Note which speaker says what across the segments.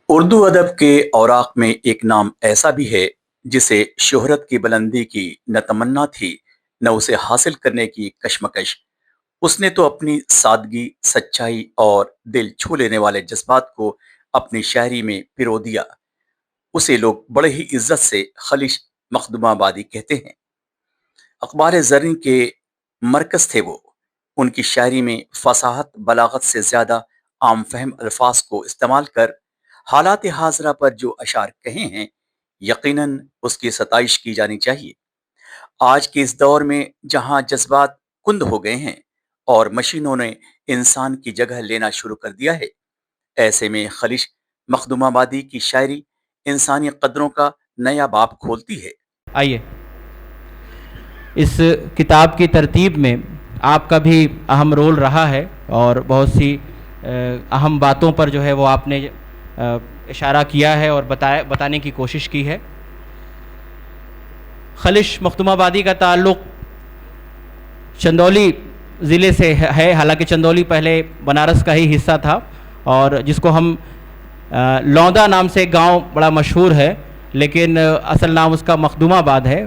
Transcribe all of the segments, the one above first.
Speaker 1: उर्दू अदब के औराक में एक नाम ऐसा भी है जिसे शोहरत की बुलंदी की न तमन्ना थी न उसे हासिल करने की कश्मकश। उसने तो अपनी सादगी, सच्चाई और दिल छू लेने वाले जज्बात को अपनी शायरी में पिरो दिया। उसे लोग बड़े ही इज्जत से खलिश मखदूमाबादी कहते हैं। अखबार जरिन के मरकज थे वो। उनकी शायरी में फसाहत, बलागत से ज्यादा आम फहम अल्फाज को इस्तेमाल कर हालात हाजरा पर जो अशार कहे हैं, यकीनन उसकी सताइश की जानी चाहिए। आज के इस दौर में जहां जज्बात कुंद हो गए हैं और मशीनों ने इंसान की जगह लेना शुरू कर दिया है, ऐसे में खलिश मखदूमाबादी की शायरी इंसानी कदरों का नया बाब खोलती है।
Speaker 2: आइए, इस किताब की तरतीब में आपका भी अहम रोल रहा है और बहुत सी अहम बातों पर जो है वो आपने इशारा किया है और बताने की कोशिश की है। खलिश मखदूमाबादी का ताल्लुक़ चंदौली ज़िले से है। हालांकि चंदौली पहले बनारस का ही हिस्सा था और जिसको हम लौंदा नाम से एक गांव बड़ा मशहूर है, लेकिन असल नाम उसका मखदूमाबाद है।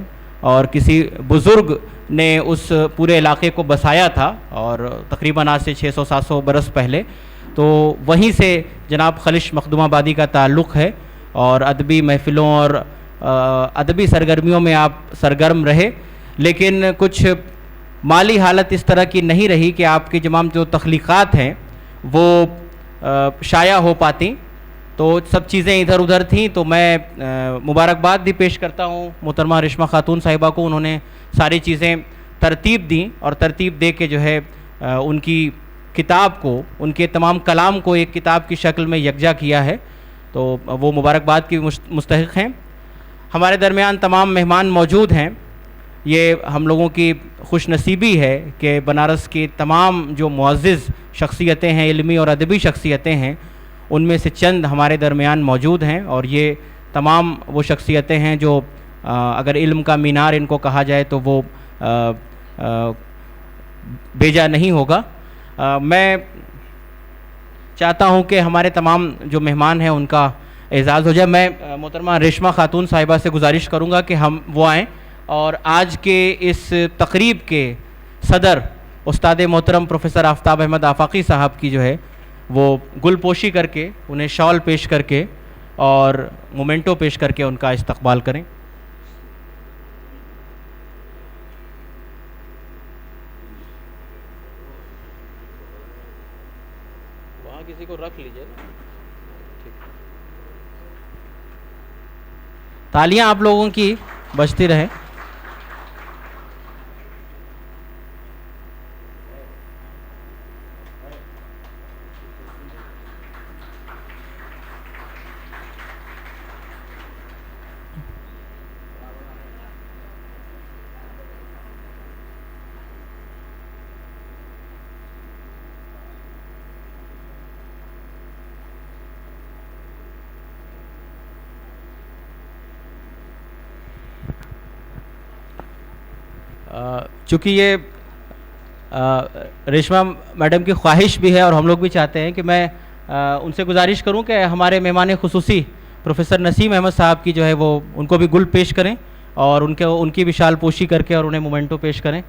Speaker 2: और किसी बुज़ुर्ग ने उस पूरे इलाके को बसाया था और तकरीबन आज से 600-700 बरस पहले। तो वहीं से जनाब खलिश मखदूमाबादी का ताल्लुक़ है और अदबी महफ़िलों और अदबी सरगर्मियों में आप सरगर्म रहे। लेकिन कुछ माली हालत इस तरह की नहीं रही कि आपकी तमाम जो तख्लीक़ात हैं वो शाया हो पाती। तो सब चीज़ें इधर उधर थीं। तो मैं मुबारकबाद भी पेश करता हूँ मोहतरमा रेशमा खातून साहिबा को। उन्होंने सारी चीज़ें तरतीब दी और तरतीब दे के जो है उनकी किताब को, उनके तमाम कलाम को एक किताब की शक्ल में यकजा किया है। तो वो मुबारकबाद की मुस्तहिक़ हैं। हमारे दरमियान तमाम मेहमान मौजूद हैं। ये हम लोगों की खुशनसीबी है कि बनारस की तमाम जो मुअज़्ज़िज़ शख्सियतें हैं, इल्मी और अदबी शख्सियतें हैं, उनमें से चंद हमारे दरमियान मौजूद हैं। और ये तमाम वो शख्सियतें हैं जो अगर इल्म का मीनार इनको कहा जाए तो वो बेजा नहीं होगा। मैं चाहता हूँ कि हमारे तमाम जो मेहमान हैं उनका एजाज़ हो जाए। मैं मोहतरमा रेशमा खातून साहिबा से गुजारिश करूँगा कि हम वो आएँ और आज के इस तकरीब के सदर उस्ताद मोहतरम प्रोफेसर आफ्ताब अहमद आफाकी साहब की जो है वो गुलपोशी करके, उन्हें शॉल पेश करके और मोमेंटो पेश करके उनका इस्तकबाल करें। वहाँ किसी को रख लीजिए ना। ठीक, तालियां आप लोगों की बजती रहे। चूँकि ये रेशमा मैडम की ख्वाहिश भी है और हम लोग भी चाहते हैं कि मैं उनसे गुजारिश करूं कि हमारे मेहमान खुसूसी प्रोफेसर नसीम अहमद साहब की जो है वो उनको भी गुल पेश करें और उनकी भी शाल पोशी करके और उन्हें मोमेंटो पेश करें।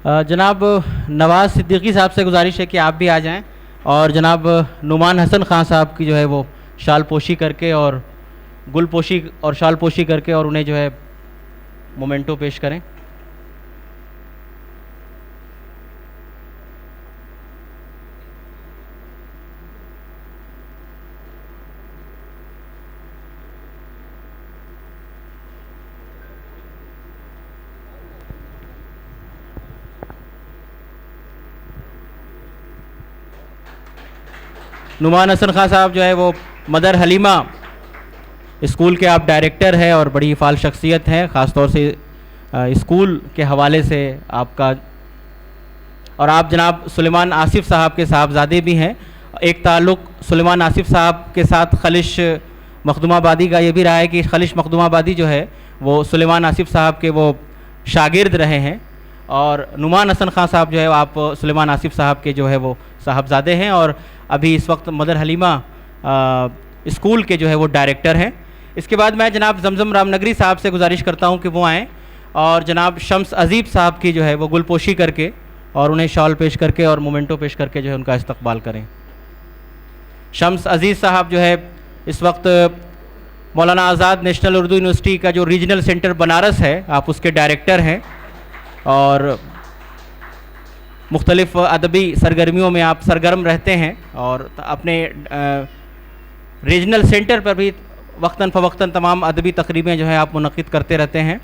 Speaker 2: जनाब नवाज़ सिद्दीकी साहब से गुजारिश है कि आप भी आ जाएं और जनाब नुमान हसन ख़ान साहब की जो है वो शाल पोशी करके और गुल पोशी और शाल पोशी करके और उन्हें जो है मोमेंटो पेश करें। नुमान हसन खान साहब जो है वो मदर हलीमा स्कूल के आप डायरेक्टर हैं और बड़ी फाल शख्सियत हैं, ख़ास तौर से स्कूल के हवाले से आपका। और आप जनाब सुलेमान आसिफ साहब के साहबजादे भी हैं। एक ताल्लुक़ सुलेमान आसिफ साहब के साथ खलिश मखदूमाबादी का ये भी रहा है कि खलिश मखदूमाबादी जो है वो सुलेमान आसिफ साहब के वो शागिर्द रहे हैं, और नुमान हसन खान साहब जो है आप सुलेमान आसिफ साहब के जो है वो साहबजादे हैं, और अभी इस वक्त मदर हलीमा स्कूल के जो है वो डायरेक्टर हैं। इसके बाद मैं जनाब जमजम रामनगरी साहब से गुजारिश करता हूँ कि वो आएँ और जनाब शम्स अजीब साहब की जो है वो गुलपोशी करके और उन्हें शॉल पेश करके और मोमेंटो पेश करके जो है उनका इस्तकबाल करें। शम्स अजीज़ साहब जो है इस वक्त मौलाना आज़ाद नेशनल उर्दू यूनिवर्सिटी का जो रीजनल सेंटर बनारस है आप उसके डायरेक्टर हैं, और मुख्तलिफ़ अदबी सरगर्मियों में आप सरगर्म रहते हैं और अपने रीजनल सेंटर पर भी वक्तन फ़वक्तन तमाम अदबी तकरीबें जो है आप मुनक़िद करते रहते हैं।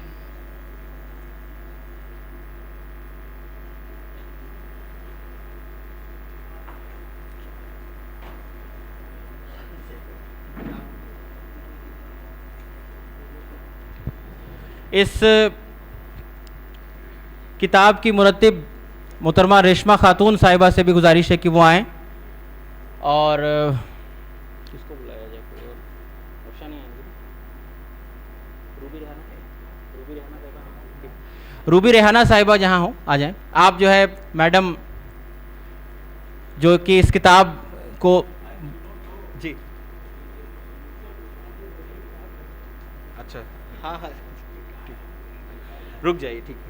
Speaker 2: इस किताब की मुरत्तिब मोहतरमा रेशमा खातून साहिबा से भी गुजारिश है कि वो आएँ, और किसको बुलाया जाए, कोई और ऑप्शन नहीं आएंगे। रूबी रेहाना साहिबा जहाँ हो आ जाएं। आप जो है मैडम जो कि इस किताब को जी अच्छा हाँ हाँ रुक जाइए, ठीक है।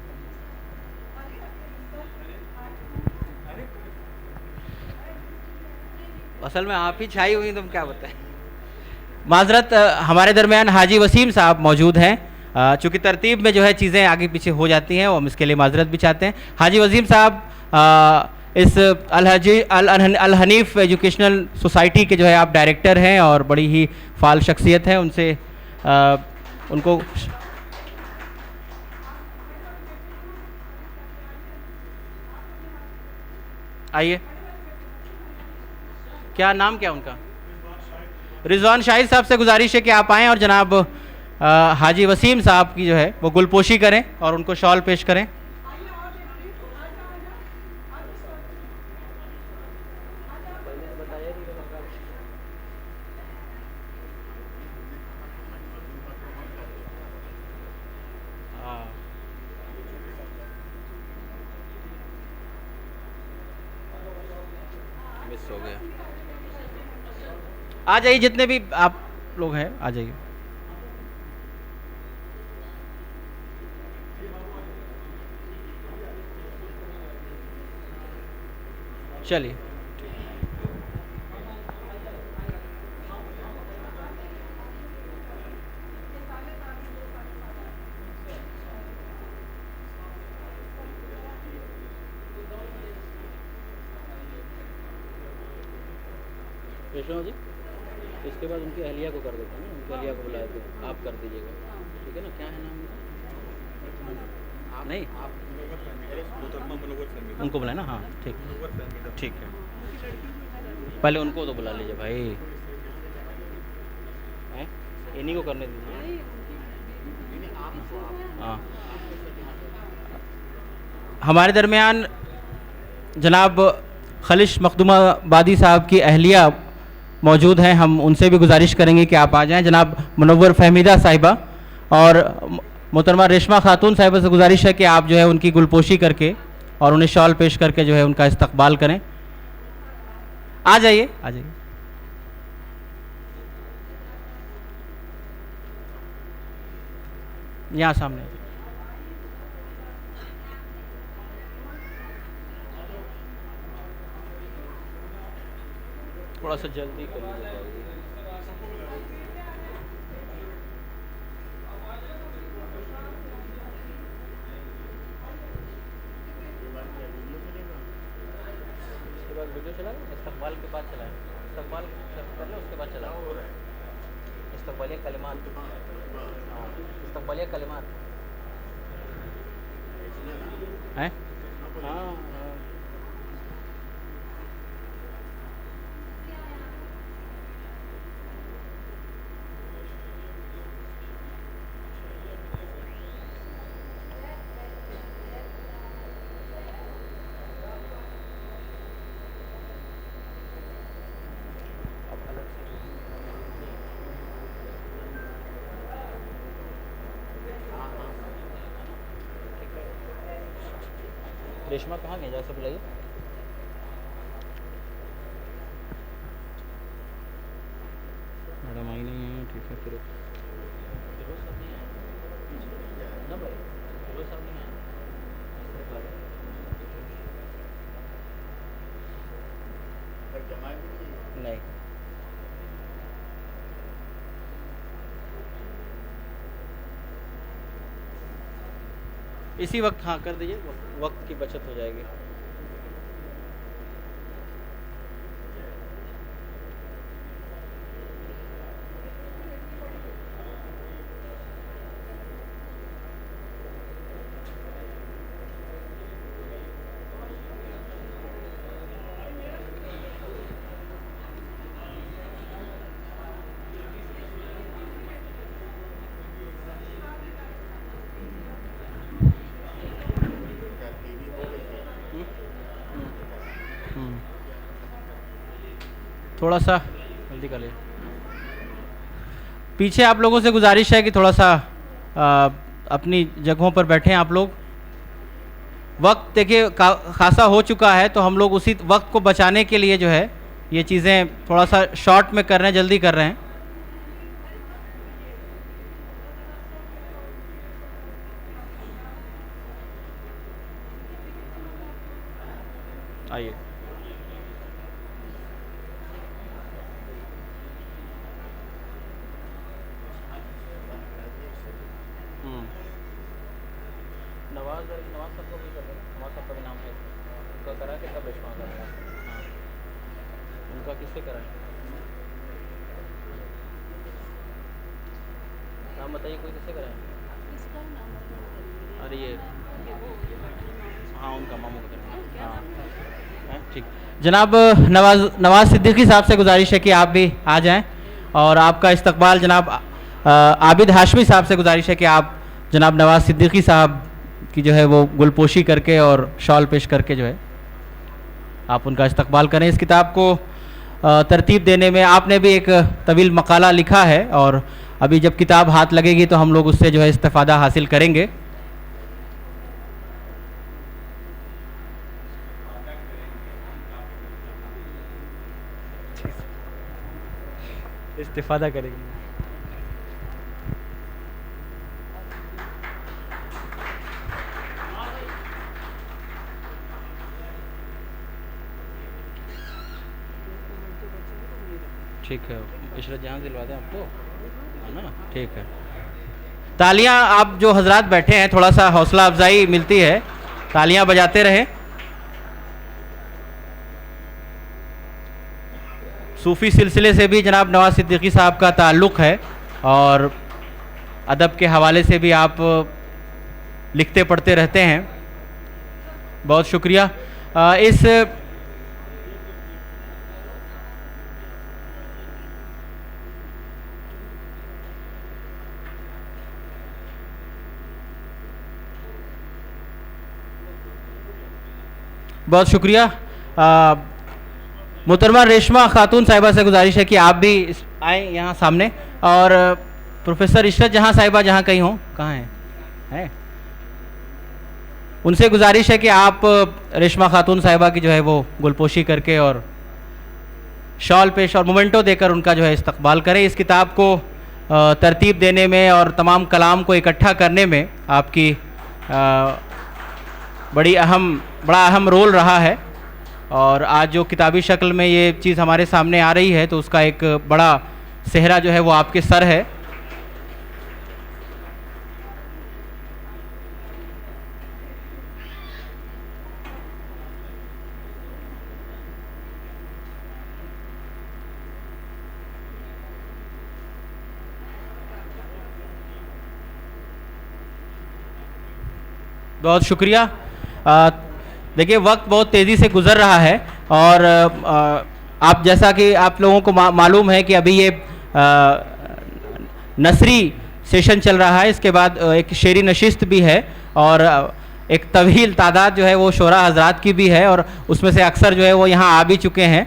Speaker 2: असल में आप ही छाई हुई, तुम क्या बताएं। माजरत, हमारे दरमियान हाजी वसीम साहब मौजूद हैं। चूँकि तरतीब में जो है चीज़ें आगे पीछे हो जाती हैं, हम इसके लिए माजरत भी चाहते हैं। हाजी वसीम साहब इस अल हनीफ एजुकेशनल सोसाइटी के जो है आप डायरेक्टर हैं और बड़ी ही फाल शख्सियत हैं। उनसे उनको आइए, क्या नाम क्या उनका? रिजवान शाहिद साहब से गुजारिश है कि आप आएँ और जनाब हाजी वसीम साहब की जो है वो गुलपोशी करें और उनको शॉल पेश करें। मिस हो गया। आ जाइए, जितने भी आप लोग हैं आ जाइए। चलिए, रेशमा जी, इसके बाद उनकी अहलिया को कर देते हैं ना, उनकी अहलिया को बुला देते हैं, आप कर दीजिएगा, ठीक है ना? क्या है नाम उनका? नहीं, उनको बुलाए ना, हाँ ठीक ठीक है। पहले उनको तो बुला लीजिए भाई, इन्हीं को करने दीजिए। हाँ, हमारे दरमियान जनाब खलिश मखदूमाबादी साहब की अहलिया मौजूद हैं। हम उनसे भी गुजारिश करेंगे कि आप आ जाएं। जनाब मुनव्वर फहमीदा साहिबा और मोहतरमा रेशमा खातून साहिबा से गुजारिश है कि आप जो है उनकी गुलपोशी करके और उन्हें शॉल पेश करके जो है उनका इस्तकबाल करें। आ जाइए, आ जाइए। यहाँ सामने थोड़ा सा जल्दी कर लीजिए। इसके बाद वीडियो चलाएं, इस्तकबाल के बाद चलाएं, इस्तकबाल कर लें उसके बाद चलाएं। इस्तकबालिया कलिमात, हाँ इस्तकबालिया कलिमात हैं, हाँ हाँ रेशमा कहाँ गए, जरा बुलाइए। मैडम आई नहीं है, ठीक है फिर। फिरोज साहब नहीं आए ना भाई, फिरोज साहब नहीं आए। नहीं, इसी वक्त हाँ कर दीजिए, वक्त की बचत हो जाएगी। हम्म, थोड़ा सा जल्दी कर लीजिए। पीछे आप लोगों से गुजारिश है कि थोड़ा सा अपनी जगहों पर बैठें आप लोग। वक्त देखिए खासा हो चुका है, तो हम लोग उसी वक्त को बचाने के लिए जो है ये चीज़ें थोड़ा सा शॉर्ट में कर रहे हैं, जल्दी कर रहे हैं। आइए। नवाज साहब को भी कर दें, नवाज साहब का भी नाम है, उनका करा के तब रेशमा का करा। हाँ, उनका किससे करा है? नाम बताइए, कोई किससे करा है? अरे ये हाँ, उनका मामू का करा। हाँ हैं, ठीक। जनाब नवाज सिद्दीकी साहब से गुजारिश है कि आप भी आ जाएं, और आपका इस्तकबाल जनाब आबिद हाशमी साहब से गुजारिश है कि आप जनाब नवाज सिद्दीकी साहब की जो है वो गुलपोशी करके और शॉल पेश करके जो है आप उनका इस्तकबाल करें। इस किताब को तरतीब देने में आपने भी एक तवील मकाला लिखा है, और अभी जब किताब हाथ लगेगी तो हम लोग उससे जो है इस्तेफादा हासिल करेंगे। इस्तेफादा करेंगे। ठीक है, इशरत जहाँ दिलवा दें आपको, है ना? ठीक है। तालियां, आप जो हजरात बैठे हैं, थोड़ा सा हौसला अफजाई मिलती है, तालियां बजाते रहें। सूफ़ी सिलसिले से भी जनाब नवाज सिद्दीकी साहब का ताल्लुक़ है, और अदब के हवाले से भी आप लिखते पढ़ते रहते हैं। बहुत शुक्रिया। इस बहुत शुक्रिया। मोहतरमा रेशमा खातून साहिबा से गुजारिश है कि आप भी आए यहाँ सामने, और प्रोफेसर इशरत जहाँ साहिबा जहाँ कहीं हो, कहाँ हैं? उनसे गुजारिश है कि आप रेशमा खातून साहिबा की जो है वो गुलपोशी करके और शॉल पेश और मोमेंटो देकर उनका जो है इस्तकबाल करें। इस किताब को तरतीब देने में और तमाम कलाम को इकट्ठा करने में आपकी बड़ा अहम रोल रहा है, और आज जो किताबी शक्ल में ये चीज़ हमारे सामने आ रही है तो उसका एक बड़ा सेहरा जो है वो आपके सर है। बहुत शुक्रिया। देखिए वक्त बहुत तेज़ी से गुज़र रहा है, और आप जैसा कि आप लोगों को मालूम है कि अभी ये नसरी सेशन चल रहा है, इसके बाद एक शेरी नशिस्त भी है, और एक तवील तादाद जो है वो शोरा हजरात की भी है, और उसमें से अक्सर जो है वो यहाँ आ भी चुके हैं।